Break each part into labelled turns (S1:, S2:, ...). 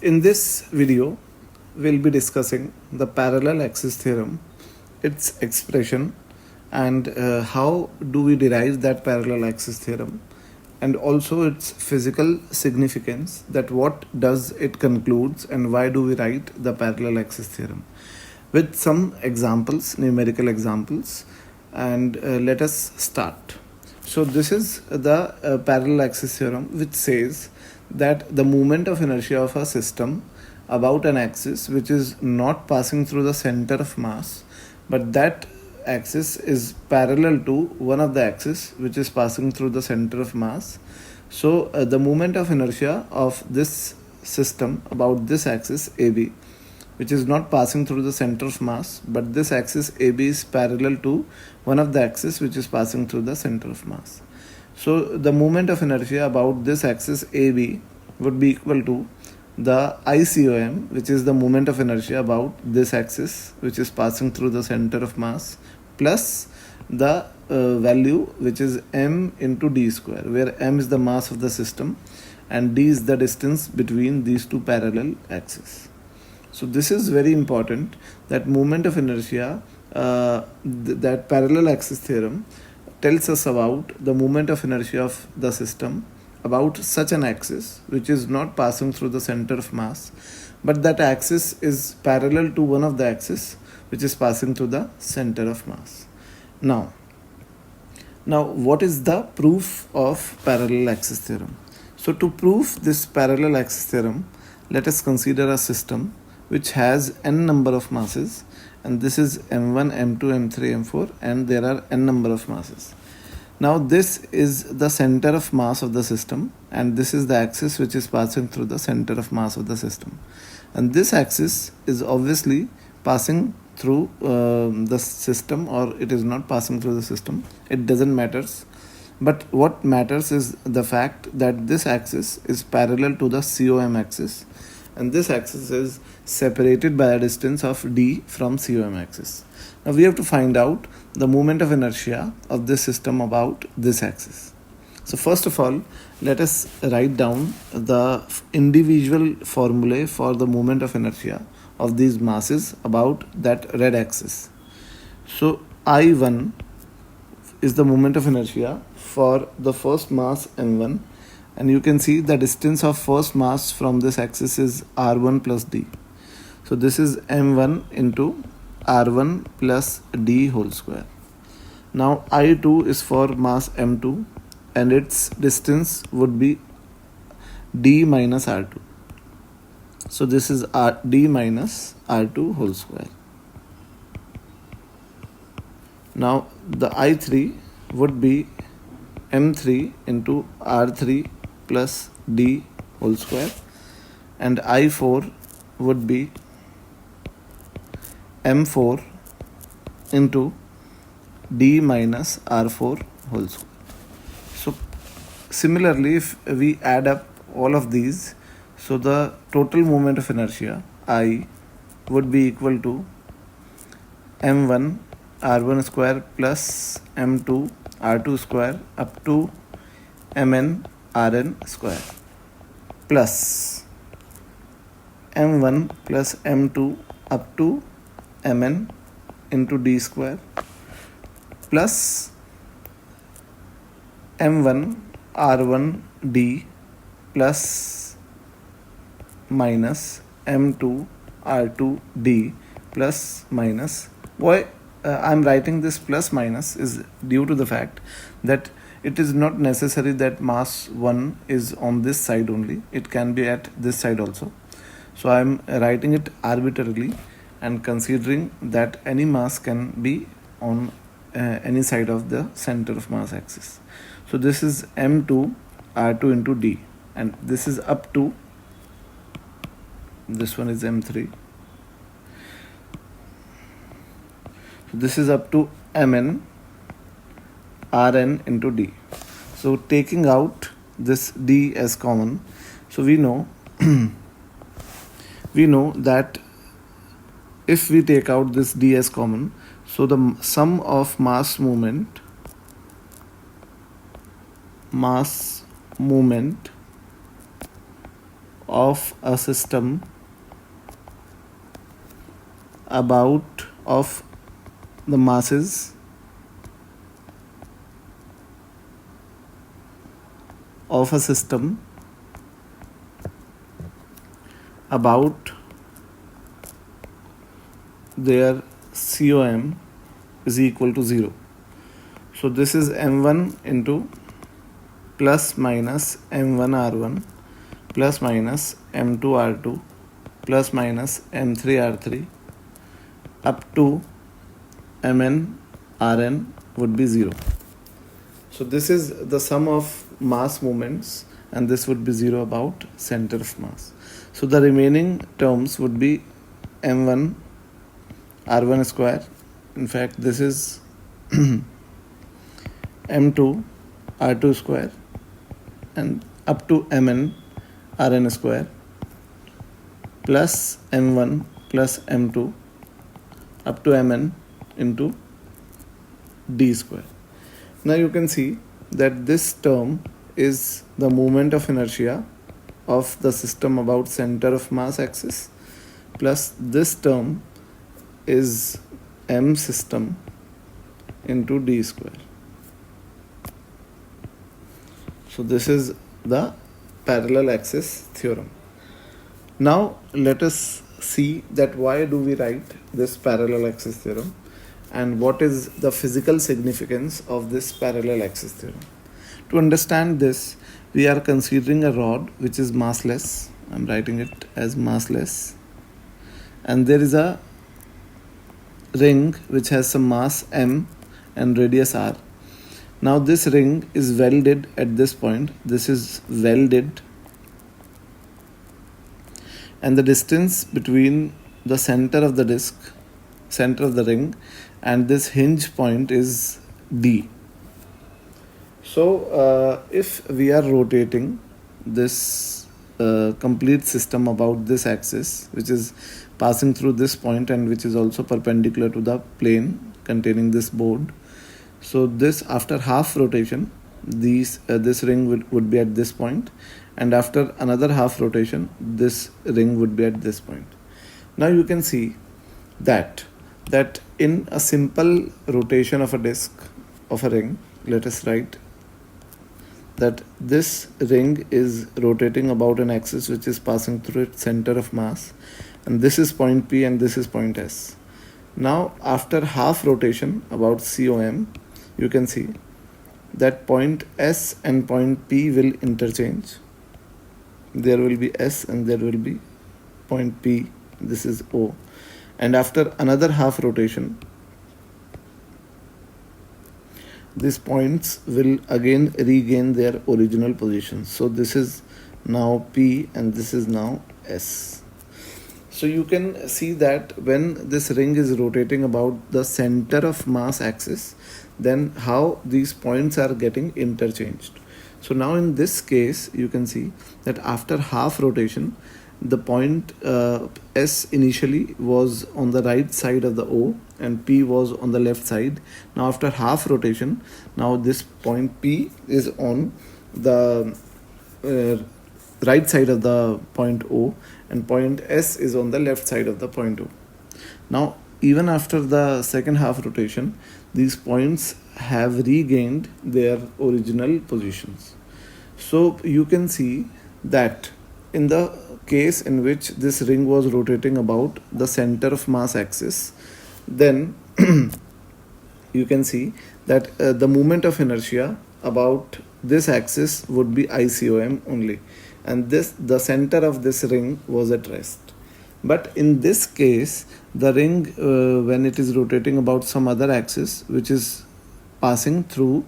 S1: In this video, we'll be discussing the parallel axis theorem, its expression, and how do we derive that parallel axis theorem, and also its physical significance, that what does it concludes and why do we write the parallel axis theorem, with some examples, numerical examples. And let us start. So this is the parallel axis theorem, which says that the moment of inertia of a system about an axis which is not passing through the center of mass, but that axis is parallel to one of the axes which is passing through the center of mass. So the moment of inertia of this system about this axis AB, which is not passing through the center of mass, but this axis AB is parallel to one of the axes which is passing through the center of mass. So the moment of inertia about this axis AB would be equal to the ICOM, which is the moment of inertia about this axis which is passing through the center of mass, plus the value which is m into d square, where m is the mass of the system and d is the distance between these two parallel axes. So this is very important, that moment of inertia, that parallel axis theorem tells us about the moment of inertia of the system about such an axis which is not passing through the center of mass, but that axis is parallel to one of the axes which is passing through the center of mass. Now what is the proof of parallel axis theorem? So to prove this parallel axis theorem, let us consider a system which has n number of masses, and this is m1, m2, m3, m4, and there are n number of masses. Now this is the center of mass of the system, and this is the axis which is passing through the center of mass of the system, and this axis is obviously passing through the system, or it is not passing through the system. It doesn't matters, but what matters is the fact that this axis is parallel to the COM axis, and this axis is separated by a distance of d from COM axis. Now we have to find out the moment of inertia of this system about this axis. So first of all, let us write down the individual formulae for the moment of inertia of these masses about that red axis. So I1 is the moment of inertia for the first mass m1, and you can see the distance of first mass from this axis is r1 plus d. So this is m1 into r1 plus d whole square. Now I2 is for mass m2, and its distance would be d minus r2. So this is d minus r2 whole square. Now the I3 would be m3 into r3 plus d whole square, and I4 would be m4 into d minus r4 whole square. So similarly, if we add up all of these, so the total moment of inertia I would be equal to m1 r1 square plus m2 r2 square up to mn rn square plus m1 plus m2 up to mn into d square plus m1 r1 d plus minus m2 r2 d plus minus. Why I'm writing this plus minus is due to the fact that it is not necessary that mass 1 is on this side only, it can be at this side also. So I'm writing it arbitrarily and considering that any mass can be on any side of the center of mass axis. So this is m2 r2 into d, and this is up to, this one is m3, so this is up to mn rn into d. So taking out this d as common, so we know that if we take out this d as common, so the sum of mass moment of a system about of the masses of a system about their COM is equal to 0. So this is M1 into plus minus M1 R1 plus minus M2 R2 plus minus M3 R3 up to Mn Rn would be 0. So this is the sum of mass moments, and this would be 0 about center of mass. So the remaining terms would be M1 R1 square. In fact, this is M2 R2 square and up to Mn Rn square plus M1 plus M2 up to Mn into d square. Now you can see that this term is the moment of inertia of the system about center of mass axis, plus this term is m system into d square. So this is the parallel axis theorem. Now let us see that why do we write this parallel axis theorem and what is the physical significance of this parallel axis theorem. To understand this, we are considering a rod which is massless. I'm writing it as massless, and there is a ring which has some mass m and radius r. Now this ring is welded at this point. This is welded, and the distance between the center of the disc, center of the ring, and this hinge point is d. So if we are rotating this complete system about this axis, which is passing through this point and which is also perpendicular to the plane containing this board, so this after half rotation, this ring would be at this point, and after another half rotation, this ring would be at this point. Now you can see that in a simple rotation of a disc of a ring, let us write that this ring is rotating about an axis which is passing through its center of mass, and this is point P and this is point S. Now after half rotation about COM, you can see that point S and point P will interchange. There will be S and there will be point P, this is O, and after another half rotation, these points will again regain their original positions. So this is now P and this is now S. So you can see that when this ring is rotating about the center of mass axis, then how these points are getting interchanged. So now in this case, you can see that after half rotation, the point S initially was on the right side of the O and P was on the left side. Now after half rotation, now this point P is on the right side of the point O and point S is on the left side of the point O. Now even after the second half rotation, these points have regained their original positions. So you can see that in the case in which this ring was rotating about the center of mass axis, then you can see that the moment of inertia about this axis would be ICOM only, and the center of this ring was at rest. But in this case, the ring when it is rotating about some other axis which is passing through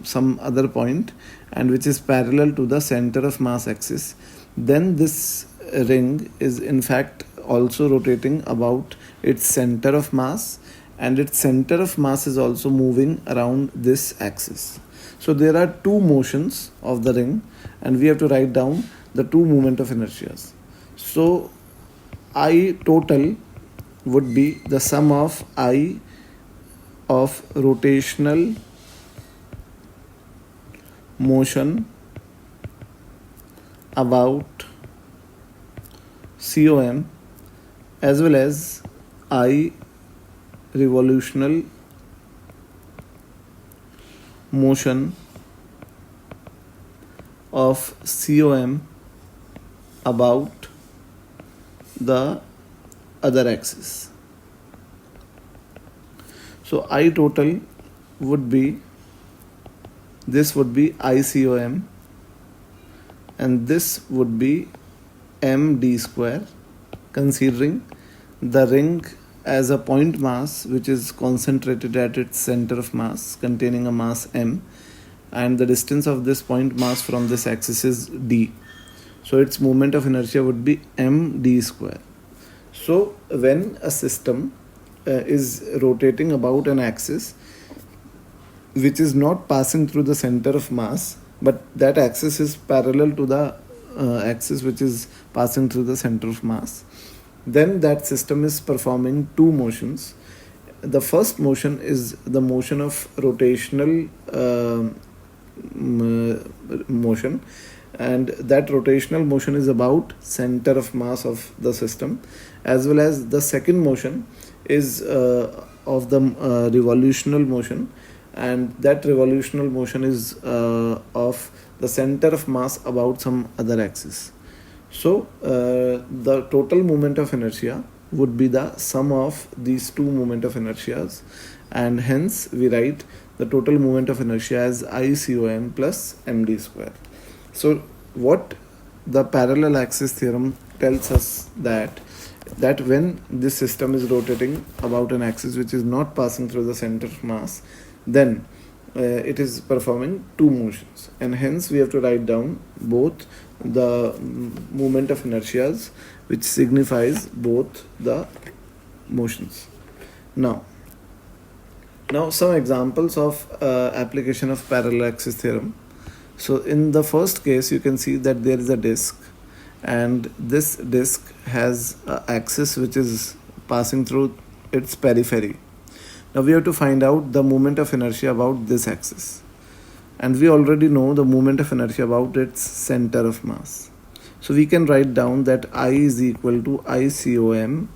S1: some other point and which is parallel to the center of mass axis, then this ring is in fact also rotating about its center of mass, and its center of mass is also moving around this axis. So there are two motions of the ring, and we have to write down the two moment of inertias. So I total would be the sum of I of rotational motion about COM as well as I revolutional motion of COM about the other axis. So I total would be, this would be ICOM and this would be MD square, considering the ring as a point mass which is concentrated at its center of mass containing a mass M, and the distance of this point mass from this axis is D. So its moment of inertia would be md square. So when a system is rotating about an axis which is not passing through the center of mass, but that axis is parallel to the axis which is passing through the center of mass, then that system is performing two motions. The first motion is the motion of rotational motion, and that rotational motion is about center of mass of the system, as well as the second motion is of the revolutional motion, and that revolutional motion is of the center of mass about some other axis. So the total moment of inertia would be the sum of these two moment of inertias, and hence we write the total moment of inertia as ICOM plus md square. So what the parallel axis theorem tells us that when this system is rotating about an axis which is not passing through the center of mass, then it is performing two motions, and hence we have to write down both the moment of inertias, which signifies both the motions. Now some examples of application of parallel axis theorem. So in the first case, you can see that there is a disk, and this disk has an axis which is passing through its periphery. Now we have to find out the moment of inertia about this axis, and we already know the moment of inertia about its center of mass. So we can write down that I is equal to ICOM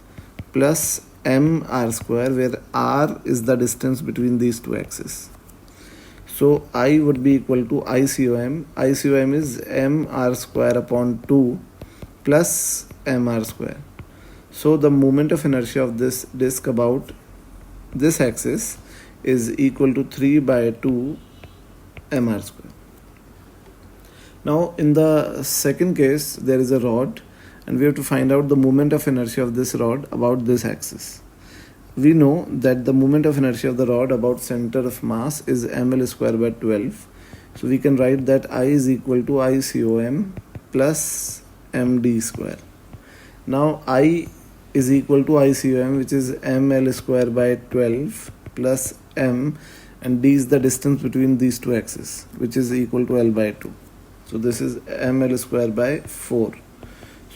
S1: plus mr square, where r is the distance between these two axes. So I would be equal to ICOM. ICOM is mr square upon 2 plus mr square. So the moment of inertia of this disk about this axis is equal to 3 by 2 mr square. Now in the second case, there is a rod, and we have to find out the moment of inertia of this rod about this axis. We know that the moment of inertia of the rod about center of mass is ml square by 12. So we can write that I is equal to ICOM plus md square. Now I is equal to ICOM, which is ml square by 12 plus m, and d is the distance between these two axes, which is equal to L by 2. So this is ml square by 4.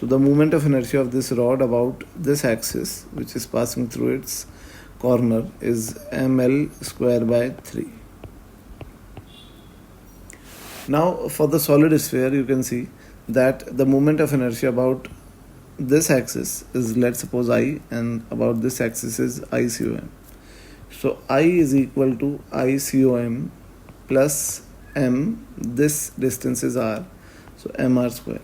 S1: So the moment of inertia of this rod about this axis, which is passing through its corner, is ml square by 3. Now for the solid sphere, you can see that the moment of inertia about this axis is, let's suppose, I, and about this axis is ICOM. So I is equal to ICOM plus m, this distance is r, so mr square.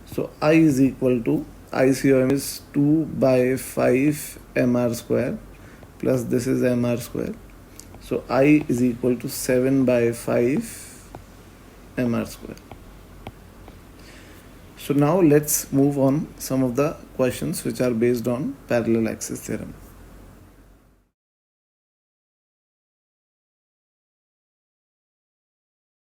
S1: So I is equal to ICOM is 2 by 5 mr square plus this is mr square. So I is equal to 7 by 5 mr square. So now let's move on some of the questions which are based on parallel axis theorem.